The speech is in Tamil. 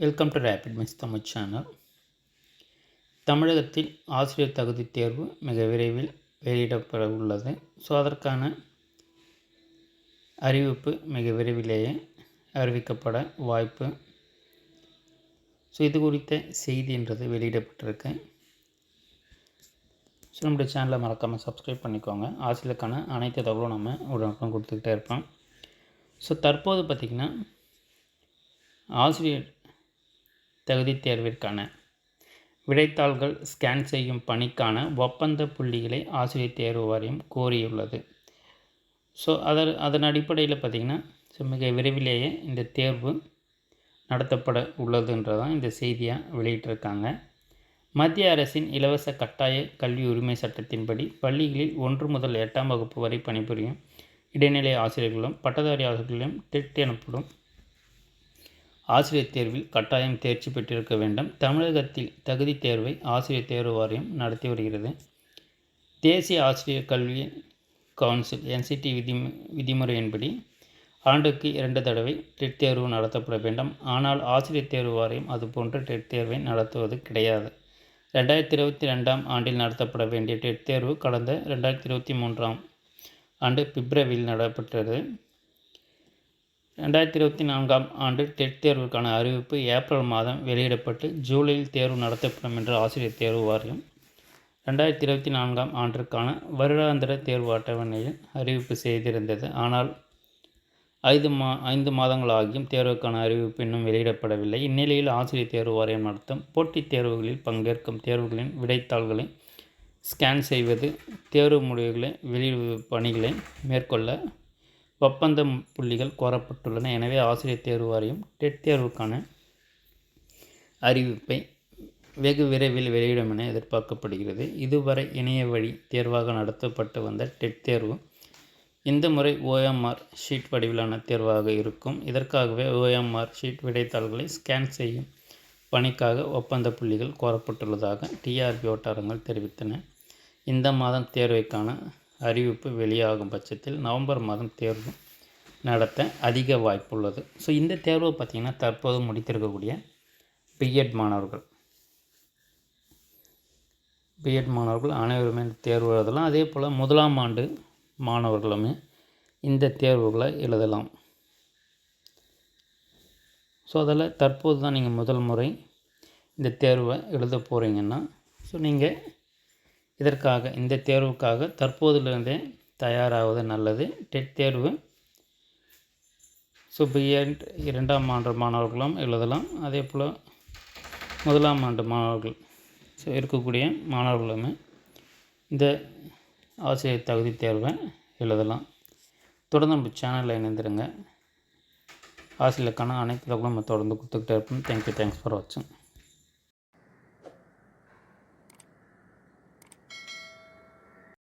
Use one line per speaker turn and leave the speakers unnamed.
Welcome to rapid mix Tamil channel. தமிழகத்தில் ஆசிரியர் தகுதி தேர்வு மிக விரைவில் வெளியிடப்பட உள்ளது. ஸோ அதற்கான அறிவிப்பு மிக விரைவிலேயே அறிவிக்கப்பட வாய்ப்பு. ஸோ இது குறித்த செய்தின்றது வெளியிடப்பட்டிருக்கு. ஸோ நம்முடைய சேனலை மறக்காமல் சப்ஸ்கிரைப் பண்ணிக்கோங்க. ஆசிரியருக்கான அனைத்து தகவலும் நம்ம உடனுக்குடன் கொடுத்துக்கிட்டே இருப்போம். ஸோ தற்போது பார்த்திங்கன்னா ஆசிரியர் தகுதி தேர்விற்கான விடைத்தாள்கள் ஸ்கேன் செய்யும் பணிக்கான ஒப்பந்த புள்ளிகளை ஆசிரியர் தேர்வு வாரியம் கோரியுள்ளது. ஸோ அதன் அடிப்படையில் பார்த்திங்கன்னா மிக விரைவிலேயே இந்த தேர்வு நடத்தப்பட உள்ளதுன்றதான் இந்த செய்தியாக வெளியிட்டிருக்காங்க. மத்திய அரசின் இலவச கட்டாய கல்வி உரிமை சட்டத்தின்படி பள்ளிகளில் 1 முதல் 8ஆம் வகுப்பு வரை பணிபுரியும் இடைநிலை ஆசிரியர்களும் பட்டதாரி ஆசிரியர்களும் டெட் எனப்படும் ஆசிரியர் தேர்வில் கட்டாயம் தேர்ச்சி பெற்றிருக்க வேண்டும். தமிழகத்தில் தகுதி தேர்வை ஆசிரியர் தேர்வு வாரியம் நடத்தி வருகிறது. தேசிய ஆசிரியர் கல்வி கவுன்சில் NCT விதிமுறையின்படி ஆண்டுக்கு 2 தடவை டெட் தேர்வு நடத்தப்பட வேண்டும். ஆனால் ஆசிரியர் தேர்வு வாரியம் அதுபோன்ற டெட் தேர்வை நடத்துவது கிடையாது. 2022ஆம் ஆண்டில் நடத்தப்பட வேண்டிய டெட் தேர்வு கடந்த 2023ஆம் ஆண்டு பிப்ரவரியில் நடத்தப்பட்டது. 2024ஆம் ஆண்டு டெட் தேர்வுக்கான அறிவிப்பு ஏப்ரல் மாதம் வெளியிடப்பட்டு ஜூலையில் தேர்வு நடத்தப்படும் என்று ஆசிரியர் தேர்வு வாரியம் 2024ஆம் ஆண்டிற்கான வருடாந்திர தேர்வு அட்டவணையில் அறிவிப்பு செய்திருந்தது. ஆனால் 5 மாதங்கள் ஆகியும் தேர்வுக்கான அறிவிப்பு இன்னும் வெளியிடப்படவில்லை. இந்நிலையில் ஆசிரியர் தேர்வு வாரியம் நடத்தும் போட்டித் தேர்வுகளில் பங்கேற்கும் தேர்வுகளின் விடைத்தாள்களை ஸ்கேன் செய்வது, தேர்வு முடிவுகளை வெளியிடுவது பணிகளை மேற்கொள்ள ஒப்பந்த புள்ளிகள் கோரப்பட்டுள்ளன. எனவே ஆசிரியர் தேர்வு வாரியம் டெட் தேர்வுக்கான அறிவிப்பை வெகு விரைவில் வெளியிடும் என எதிர்பார்க்கப்படுகிறது. இதுவரை இணைய வழி தேர்வாக நடத்தப்பட்டு வந்த டெட் தேர்வு இந்த முறை OMR ஷீட் வடிவிலான தேர்வாக இருக்கும். இதற்காகவே OMR ஷீட் விடைத்தாள்களை ஸ்கேன் செய்யும் பணிக்காக ஒப்பந்த புள்ளிகள் கோரப்பட்டுள்ளதாக TRP வட்டாரங்கள் தெரிவித்தன. இந்த மாதம் தேர்வைக்கான அறிவிப்பு வெளியாகும் பட்சத்தில் நவம்பர் மாதம் தேர்வு நடத்த அதிக வாய்ப்புள்ளது. ஸோ இந்த தேர்வு பார்த்திங்கன்னா தற்போது முடித்திருக்கக்கூடிய பிஎட் மாணவர்கள் அனைவருமே இந்த தேர்வு எழுதலாம். அதே போல் 1ஆம் ஆண்டு மாணவர்களுமே இந்த தேர்வுகளை எழுதலாம். ஸோ அதில் தற்போது தான் நீங்கள் முதல் முறை இந்த தேர்வை எழுத போகிறீங்கன்னா ஸோ நீங்கள் இதற்காக இந்த தேர்வுக்காக தற்போதிலிருந்தே தயாராவது நல்லது. டெட் தேர்வு ஸோ பிஎட் 2ஆம் ஆண்டு மாணவர்களும் எழுதலாம். அதே போல் 1ஆம் ஆண்டு மாணவர்கள் ஸோ இருக்கக்கூடிய மாணவர்களுமே இந்த ஆசிரியர் தகுதி தேர்வை எழுதலாம். தொடர்ந்து நம்ம சேனலில் இணைந்திருங்க. ஆசிரியருக்கான அனைத்து தகவலும் நம்ம தொடர்ந்து கொடுத்துக்கிட்டே இருப்போம். தேங்க்ஸ் ஃபார் வாட்சிங்.